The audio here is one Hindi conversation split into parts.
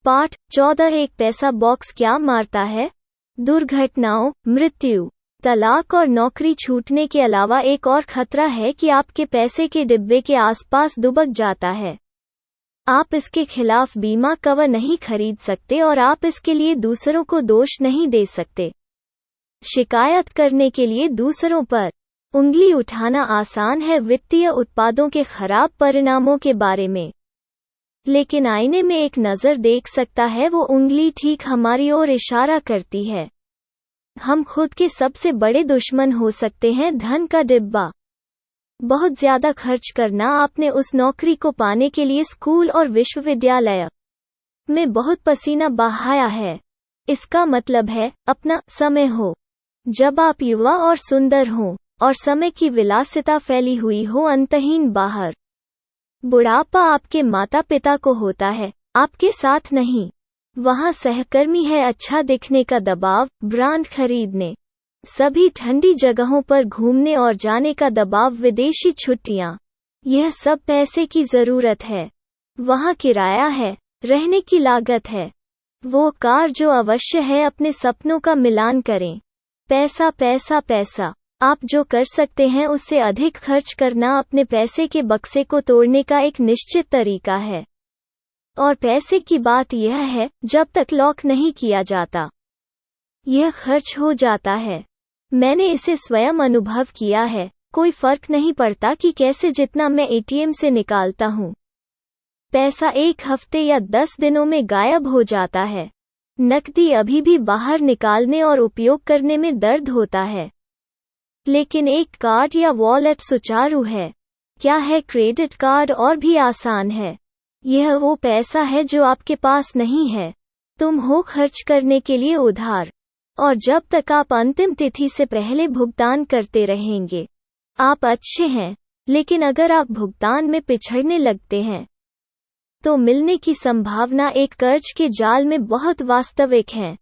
पाठ 14 एक पैसा बॉक्स क्या मारता है? दुर्घटनाओं, मृत्यु, तलाक और नौकरी छूटने के अलावा एक और खतरा है कि आपके पैसे के डिब्बे के आसपास दुबक जाता है। आप इसके खिलाफ बीमा कवर नहीं खरीद सकते और आप इसके लिए दूसरों को दोष नहीं दे सकते। शिकायत करने के लिए दूसरों पर उंगली उठाना आसान है वित्तीय उत्पादों के खराब परिणामों के बारे में, लेकिन आईने में एक नज़र देख सकता है वो उंगली ठीक हमारी ओर इशारा करती है। हम खुद के सबसे बड़े दुश्मन हो सकते हैं। धन का डिब्बा। बहुत ज्यादा खर्च करना। आपने उस नौकरी को पाने के लिए स्कूल और विश्वविद्यालय में बहुत पसीना बहाया है। इसका मतलब है अपना समय हो, जब आप युवा और सुंदर हों और समय की विलासिता फैली हुई हो अंतहीन बाहर। बुढ़ापा आपके माता पिता को होता है, आपके साथ नहीं। वहाँ सहकर्मी है अच्छा दिखने का दबाव, ब्रांड खरीदने, सभी ठंडी जगहों पर घूमने और जाने का दबाव, विदेशी छुट्टियाँ, यह सब पैसे की जरूरत है। वहाँ किराया है, रहने की लागत है, वो कार जो अवश्य है। अपने सपनों का मिलान करें। पैसा पैसा पैसा। आप जो कर सकते हैं उससे अधिक खर्च करना अपने पैसे के बक्से को तोड़ने का एक निश्चित तरीका है। और पैसे की बात यह है, जब तक लॉक नहीं किया जाता, यह खर्च हो जाता है। मैंने इसे स्वयं अनुभव किया है। कोई फर्क नहीं पड़ता कि कैसे जितना मैं एटीएम से निकालता हूँ, पैसा एक हफ्ते या 10 दिनों में गायब हो जाता है। नकदी अभी भी बाहर निकालने और उपयोग करने में दर्द होता है, लेकिन एक कार्ड या वॉलेट सुचारू है। क्या है क्रेडिट कार्ड? और भी आसान है। यह वो पैसा है जो आपके पास नहीं है। तुम हो खर्च करने के लिए उधार, और जब तक आप अंतिम तिथि से पहले भुगतान करते रहेंगे, आप अच्छे हैं। लेकिन अगर आप भुगतान में पिछड़ने लगते हैं, तो मिलने की संभावना एक कर्ज के जाल में बहुत वास्तविक है।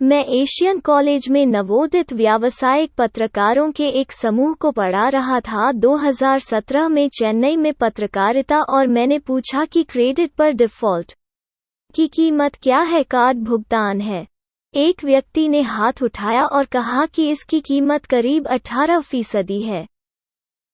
मैं एशियन कॉलेज में नवोदित व्यावसायिक पत्रकारों के एक समूह को पढ़ा रहा था 2017 में चेन्नई में पत्रकारिता, और मैंने पूछा कि क्रेडिट पर डिफ़ॉल्ट की कीमत क्या है? कार्ड भुगतान है। एक व्यक्ति ने हाथ उठाया और कहा कि इसकी कीमत करीब 18% है।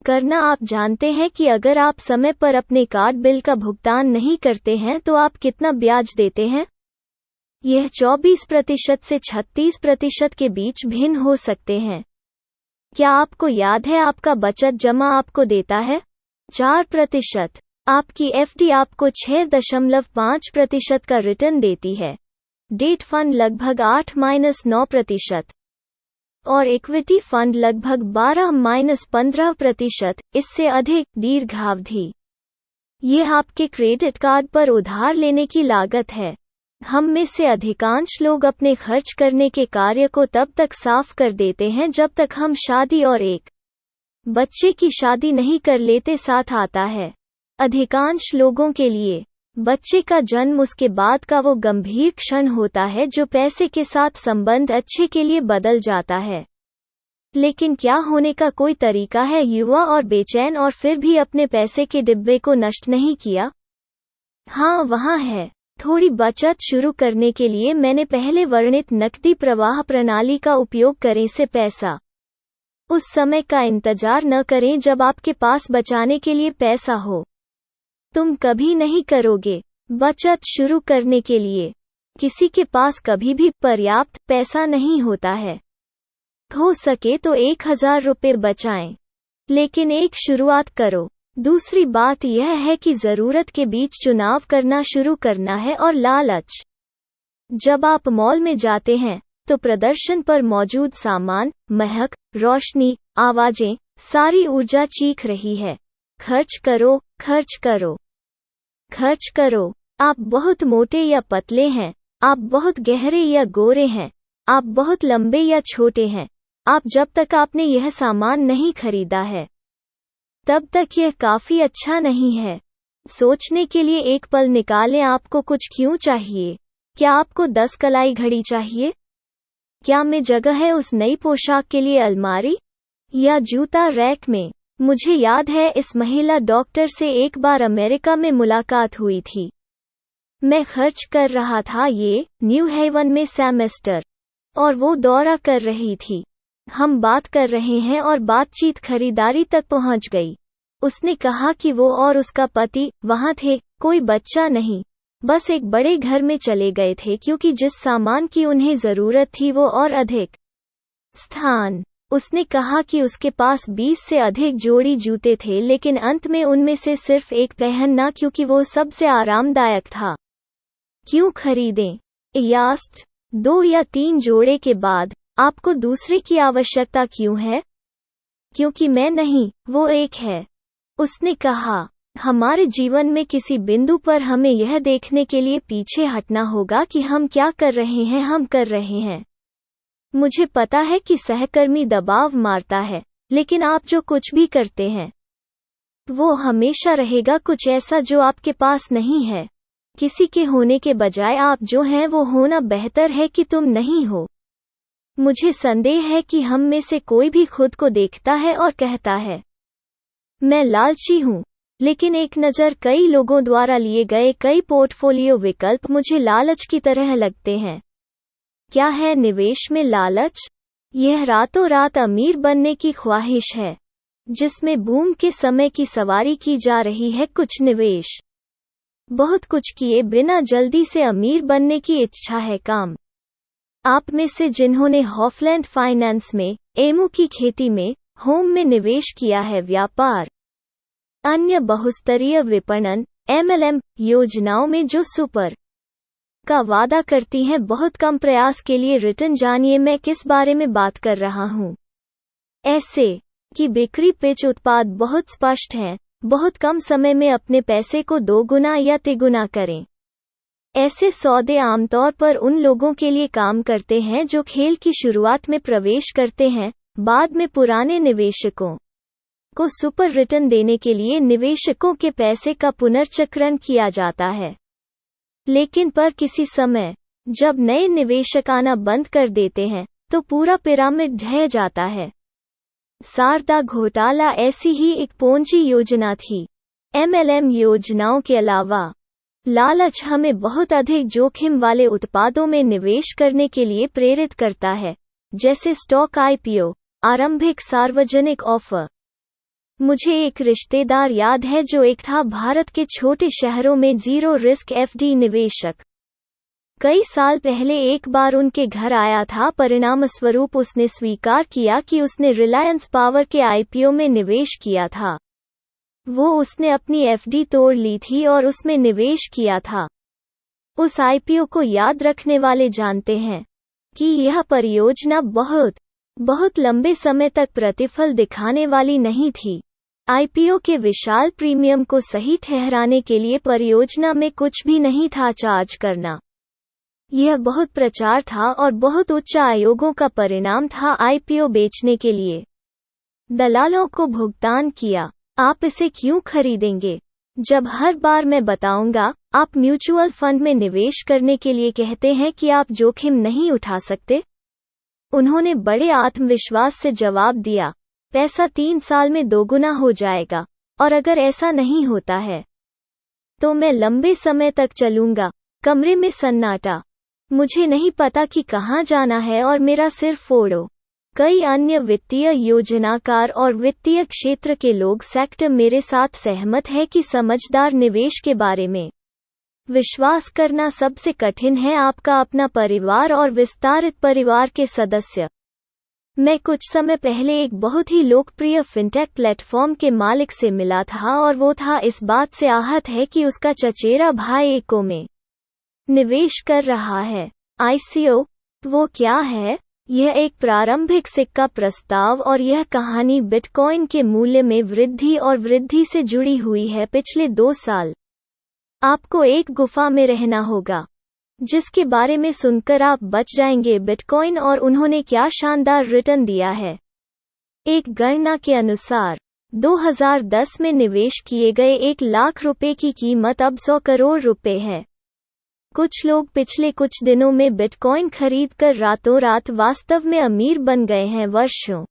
करना। आप जानते हैं कि अगर आप समय पर अपने कार्ड बिल का भुगतान नहीं करते हैं तो आप कितना ब्याज देते हैं? यह 24% से 36% के बीच भिन्न हो सकते हैं। क्या आपको याद है आपका बचत जमा आपको देता है 4%? आपकी एफडी आपको 6.5% का रिटर्न देती है। डेट फंड लगभग 8-9% और इक्विटी फंड लगभग 12-15%। इससे अधिक दीर्घावधि। यह आपके क्रेडिट कार्ड पर उधार लेने की लागत है। हम में से अधिकांश लोग अपने खर्च करने के कार्य को तब तक साफ कर देते हैं जब तक हम शादी और एक बच्चे की शादी नहीं कर लेते। साथ आता है। अधिकांश लोगों के लिए बच्चे का जन्म उसके बाद का वो गंभीर क्षण होता है जो पैसे के साथ संबंध अच्छे के लिए बदल जाता है। लेकिन क्या होने का कोई तरीका है? युवा और बेचैन और फिर भी अपने पैसे के डिब्बे को नष्ट नहीं किया? हाँ, वहाँ है। थोड़ी बचत शुरू करने के लिए मैंने पहले वर्णित नकदी प्रवाह प्रणाली का उपयोग करें। से पैसा उस समय का इंतजार न करें जब आपके पास बचाने के लिए पैसा हो। तुम कभी नहीं करोगे। बचत शुरू करने के लिए किसी के पास कभी भी पर्याप्त पैसा नहीं होता है। हो सके तो 1000 रुपये बचाएं, लेकिन एक शुरुआत करो। दूसरी बात यह है कि जरूरत के बीच चुनाव करना शुरू करना है और लालच। जब आप मॉल में जाते हैं तो प्रदर्शन पर मौजूद सामान, महक, रोशनी, आवाजें, सारी ऊर्जा चीख रही है। खर्च करो, खर्च करो, खर्च करो। आप बहुत मोटे या पतले हैं, आप बहुत गहरे या गोरे हैं, आप बहुत लंबे या छोटे हैं। आप जब तक आपने यह सामान नहीं खरीदा है, तब तक यह काफी अच्छा नहीं है। सोचने के लिए एक पल निकालें। आपको कुछ क्यों चाहिए? क्या आपको 10 कलाई घड़ी चाहिए? क्या में जगह है उस नई पोशाक के लिए अलमारी या जूता रैक में? मुझे याद है इस महिला डॉक्टर से एक बार अमेरिका में मुलाकात हुई थी। मैं खर्च कर रहा था ये न्यू हेवन में सेमेस्टर, और वो दौरा कर रही थी। हम बात कर रहे हैं और बातचीत खरीदारी तक पहुंच गई। उसने कहा कि वो और उसका पति वहां थे, कोई बच्चा नहीं, बस एक बड़े घर में चले गए थे क्योंकि जिस सामान की उन्हें जरूरत थी वो और अधिक स्थान। उसने कहा कि उसके पास 20 से अधिक जोड़ी जूते थे, लेकिन अंत में उनमें से सिर्फ एक पहनना क्योंकि वो सबसे आरामदायक था। क्यों खरीदें? यास्ट 2 या 3 जोड़े के बाद आपको दूसरे की आवश्यकता क्यों है? क्योंकि मैं नहीं, वो एक है। उसने कहा, हमारे जीवन में किसी बिंदु पर हमें यह देखने के लिए पीछे हटना होगा कि हम क्या कर रहे हैं, हम कर रहे हैं। मुझे पता है कि सहकर्मी दबाव मारता है, लेकिन आप जो कुछ भी करते हैं वो हमेशा रहेगा कुछ ऐसा जो आपके पास नहीं है। किसी के होने के बजाय आप जो हैं वो होना बेहतर है कि तुम नहीं हो। मुझे संदेह है कि हम में से कोई भी खुद को देखता है और कहता है, मैं लालची हूँ, लेकिन एक नज़र कई लोगों द्वारा लिए गए कई पोर्टफोलियो विकल्प मुझे लालच की तरह लगते हैं। क्या है निवेश में लालच? यह रातों रात अमीर बनने की ख्वाहिश है, जिसमें बूम के समय की सवारी की जा रही है। कुछ निवेश बहुत कुछ किए बिना जल्दी से अमीर बनने की इच्छा है काम। आप में से जिन्होंने हॉफलैंड फाइनेंस में, एमू की खेती में, होम में निवेश किया है, व्यापार, अन्य बहुस्तरीय विपणन MLM योजनाओं में जो सुपर का वादा करती हैं बहुत कम प्रयास के लिए रिटर्न, जानिए मैं किस बारे में बात कर रहा हूँ। ऐसे कि बिक्री पिच उत्पाद बहुत स्पष्ट हैं, बहुत कम समय में अपने पैसे को 2 गुना या तिगुना करें। ऐसे सौदे आमतौर पर उन लोगों के लिए काम करते हैं जो खेल की शुरुआत में प्रवेश करते हैं, बाद में पुराने निवेशकों को सुपर रिटर्न देने के लिए निवेशकों के पैसे का पुनर्चक्रण किया जाता है। लेकिन पर किसी समय जब नए निवेशक आना बंद कर देते हैं तो पूरा पिरामिड ढह जाता है। सारदा घोटाला ऐसी ही एक पोंजी योजना थी। MLM योजनाओं के अलावा लालच हमें बहुत अधिक जोखिम वाले उत्पादों में निवेश करने के लिए प्रेरित करता है, जैसे स्टॉक IPO, आरंभिक सार्वजनिक ऑफर। मुझे एक रिश्तेदार याद है जो एक था भारत के छोटे शहरों में जीरो रिस्क FD निवेशक। कई साल पहले एक बार उनके घर आया था, परिणामस्वरूप उसने स्वीकार किया कि उसने रिलायंस पावर के IPO में निवेश किया था। उसने अपनी FD तोड़ ली थी और उसमें निवेश किया था। उस IPO को याद रखने वाले जानते हैं कि यह परियोजना बहुत लंबे समय तक प्रतिफल दिखाने वाली नहीं थी। IPO के विशाल प्रीमियम को सही ठहराने के लिए परियोजना में कुछ भी नहीं था चार्ज करना। यह बहुत प्रचार था और बहुत उच्च आयोगों का परिणाम था IPO बेचने के लिए। दलालों को भुगतान किया। आप इसे क्यों खरीदेंगे? जब हर बार मैं बताऊंगा, आप म्यूचुअल फंड में निवेश करने के लिए कहते हैं कि आप जोखिम नहीं उठा सकते? उन्होंने बड़े आत्मविश्वास से जवाब दिया, पैसा 3 साल में 2 गुना हो जाएगा, और अगर ऐसा नहीं होता है तो मैं लंबे समय तक चलूंगा। कमरे में सन्नाटा। मुझे नहीं पता कि कहाँ जाना है और मेरा सिर फोड़ो। कई अन्य वित्तीय योजनाकार और वित्तीय क्षेत्र के लोग सेक्टर मेरे साथ सहमत है कि समझदार निवेश के बारे में विश्वास करना सबसे कठिन है। आपका अपना परिवार और विस्तारित परिवार के सदस्य। मैं कुछ समय पहले एक बहुत ही लोकप्रिय फिनटेक प्लेटफॉर्म के मालिक से मिला था और वो था इस बात से आहत है कि उसका चचेरा भाई इको में निवेश कर रहा है। ICO वो क्या है? यह एक प्रारंभिक सिक्का प्रस्ताव और यह कहानी बिटकॉइन के मूल्य में वृद्धि से जुड़ी हुई है पिछले 2 साल। आपको एक गुफा में रहना होगा जिसके बारे में सुनकर आप बच जाएंगे। बिटकॉइन और उन्होंने क्या शानदार रिटर्न दिया है। एक गणना के अनुसार 2010 में निवेश किए गए 1 लाख रुपए की कीमत अब 100 करोड़ रुपए है। कुछ लोग पिछले कुछ दिनों में बिटकॉइन खरीदकर रातों रात वास्तव में अमीर बन गए हैं। वर्षों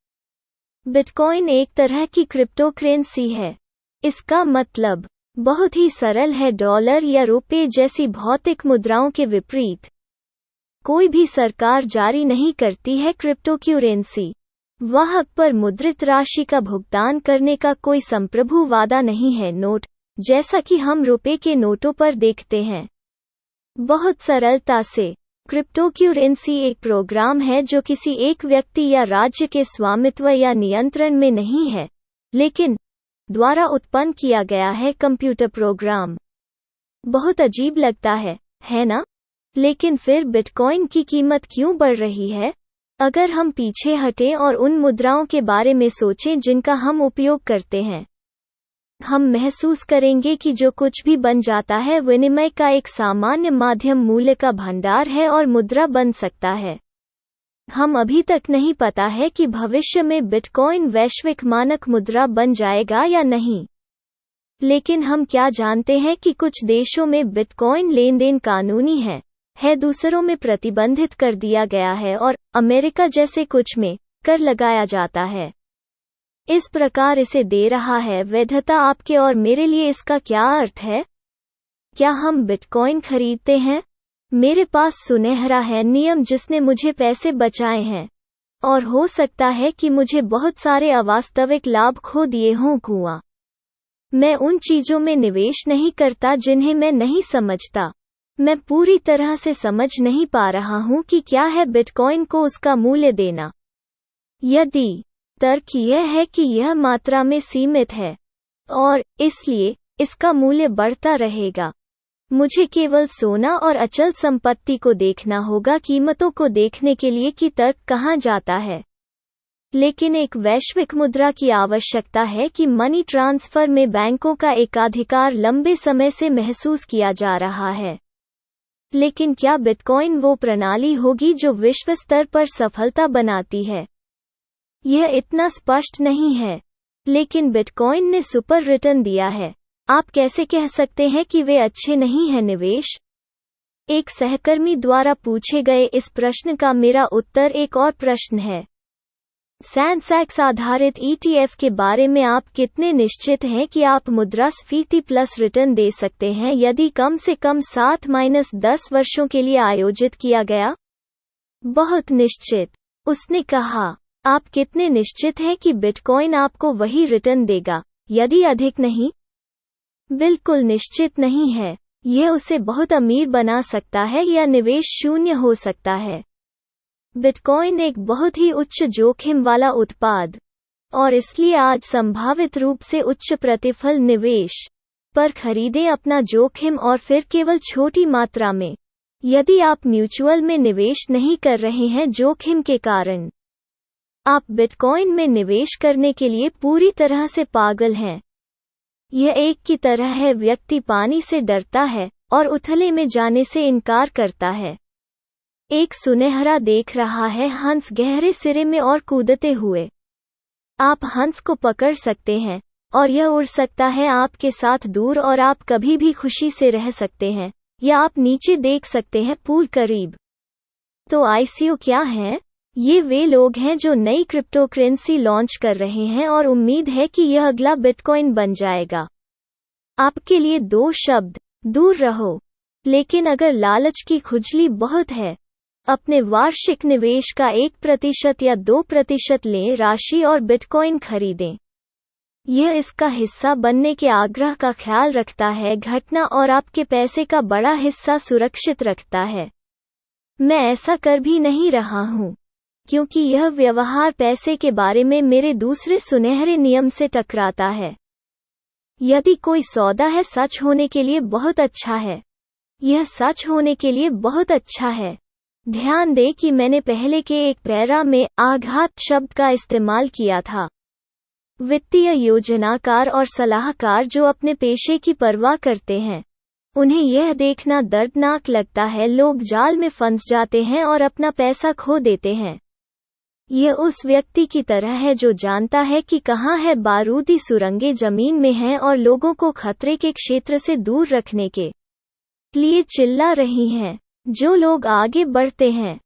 बिटकॉइन एक तरह की क्रिप्टो करेंसी है। इसका मतलब बहुत ही सरल है। डॉलर या रुपये जैसी भौतिक मुद्राओं के विपरीत कोई भी सरकार जारी नहीं करती है क्रिप्टोकरेंसी। वहाँ पर मुद्रित राशि का भुगतान करने का कोई संप्रभु वादा नहीं है, नोट जैसा कि हम रुपये के नोटों पर देखते हैं। बहुत सरलता से, क्रिप्टोकरेंसी एक प्रोग्राम है जो किसी एक व्यक्ति या राज्य के स्वामित्व या नियंत्रण में नहीं है, लेकिन द्वारा उत्पन्न किया गया है कंप्यूटर प्रोग्राम। बहुत अजीब लगता है ना? लेकिन फिर बिटकॉइन की कीमत क्यों बढ़ रही है? अगर हम पीछे हटें और उन मुद्राओं के बारे में सोचें जिनका हम उपयोग करते हैं, हम महसूस करेंगे कि जो कुछ भी बन जाता है विनिमय का एक सामान्य माध्यम मूल्य का भंडार है और मुद्रा बन सकता है। हम अभी तक नहीं पता है कि भविष्य में बिटकॉइन वैश्विक मानक मुद्रा बन जाएगा या नहीं। लेकिन हम क्या जानते हैं कि कुछ देशों में बिटकॉइन लेनदेन कानूनी है, दूसरों में प्रतिबंधित कर दिया गया है और अमेरिका जैसे कुछ में कर लगाया जाता है। इस प्रकार इसे दे रहा है वैधता आपके और मेरे लिए। इसका क्या अर्थ है? क्या हम बिटकॉइन खरीदते हैं? मेरे पास सुनहरा है नियम जिसने मुझे पैसे बचाए हैं, और हो सकता है कि मुझे बहुत सारे अवास्तविक लाभ खो दिए हों। कुआं मैं उन चीजों में निवेश नहीं करता जिन्हें मैं नहीं समझता। मैं पूरी तरह से समझ नहीं पा रहा हूं कि क्या है बिटकॉइन को उसका मूल्य देना। यदि तर्क यह है कि यह मात्रा में सीमित है और इसलिए इसका मूल्य बढ़ता रहेगा, मुझे केवल सोना और अचल संपत्ति को देखना होगा कीमतों को देखने के लिए कि तर्क कहां जाता है। लेकिन एक वैश्विक मुद्रा की आवश्यकता है कि मनी ट्रांसफर में बैंकों का एकाधिकार लंबे समय से महसूस किया जा रहा है। लेकिन क्या बिटकॉइन वो प्रणाली होगी जो विश्व स्तर पर सफलता बनाती है? यह इतना स्पष्ट नहीं है, लेकिन बिटकॉइन ने सुपर रिटर्न दिया है। आप कैसे कह सकते हैं कि वे अच्छे नहीं हैं? निवेश। एक सहकर्मी द्वारा पूछे गए इस प्रश्न का मेरा उत्तर एक और प्रश्न है। सेंसेक्स आधारित ETF के बारे में आप कितने निश्चित हैं कि आप मुद्रास्फीति प्लस रिटर्न दे सकते हैं यदि कम से कम 7-10 वर्षों के लिए आयोजित किया गया? बहुत निश्चित, उसने कहा। आप कितने निश्चित हैं कि बिटकॉइन आपको वही रिटर्न देगा, यदि अधिक नहीं? बिल्कुल निश्चित नहीं है। यह उसे बहुत अमीर बना सकता है या निवेश शून्य हो सकता है। बिटकॉइन एक बहुत ही उच्च जोखिम वाला उत्पाद, और इसलिए आज संभावित रूप से उच्च प्रतिफल निवेश पर खरीदें अपना जोखिम और फिर केवल छोटी मात्रा में। यदि आप म्यूचुअल में निवेश नहीं कर रहे हैं जोखिम के कारण, आप बिटकॉइन में निवेश करने के लिए पूरी तरह से पागल हैं। यह एक की तरह है, व्यक्ति पानी से डरता है और उथले में जाने से इनकार करता है। एक सुनहरा देख रहा है हंस गहरे सिरे में और कूदते हुए। आप हंस को पकड़ सकते हैं और यह उड़ सकता है आपके साथ दूर और आप कभी भी खुशी से रह सकते हैं, या आप नीचे देख सकते हैं पूल करीब। तो ICO क्या है? ये वे लोग हैं जो नई क्रिप्टोकरेंसी लॉन्च कर रहे हैं और उम्मीद है कि यह अगला बिटकॉइन बन जाएगा। आपके लिए 2 शब्द, दूर रहो। लेकिन अगर लालच की खुजली बहुत है, अपने वार्षिक निवेश का 1% या 2% लें राशि और बिटकॉइन खरीदें। यह इसका हिस्सा बनने के आग्रह का ख्याल रखता है घटना और आपके पैसे का बड़ा हिस्सा सुरक्षित रखता है। मैं ऐसा कर भी नहीं रहा हूं, क्योंकि यह व्यवहार पैसे के बारे में मेरे दूसरे सुनहरे नियम से टकराता है। यदि कोई सौदा है सच होने के लिए बहुत अच्छा है, यह सच होने के लिए बहुत अच्छा है। ध्यान दें कि मैंने पहले के एक पैरा में आघात शब्द का इस्तेमाल किया था। वित्तीय योजनाकार और सलाहकार जो अपने पेशे की परवाह करते हैं, उन्हें यह देखना दर्दनाक लगता है लोग जाल में फंस जाते हैं और अपना पैसा खो देते हैं। यह उस व्यक्ति की तरह है जो जानता है कि कहाँ है बारूदी सुरंगें जमीन में हैं और लोगों को खतरे के क्षेत्र से दूर रखने के लिए चिल्ला रही हैं। जो लोग आगे बढ़ते हैं,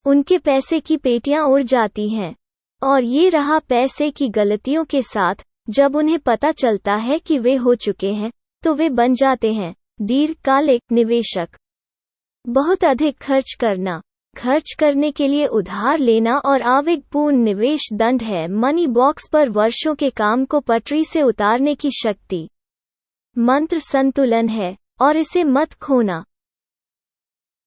उनके पैसे की पेटियां उड़ जाती हैं, और ये रहा पैसे की गलतियों के साथ, जब उन्हें पता चलता है कि वे हो चुके हैं, तो वे बन जाते हैं दीर्घकालिक निवेशक। बहुत अधिक खर्च करना। खर्च करने के लिए उधार लेना और आवेगपूर्ण निवेश दंड है मनी बॉक्स पर वर्षों के काम को पटरी से उतारने की शक्ति। मंत्र संतुलन है और इसे मत खोना।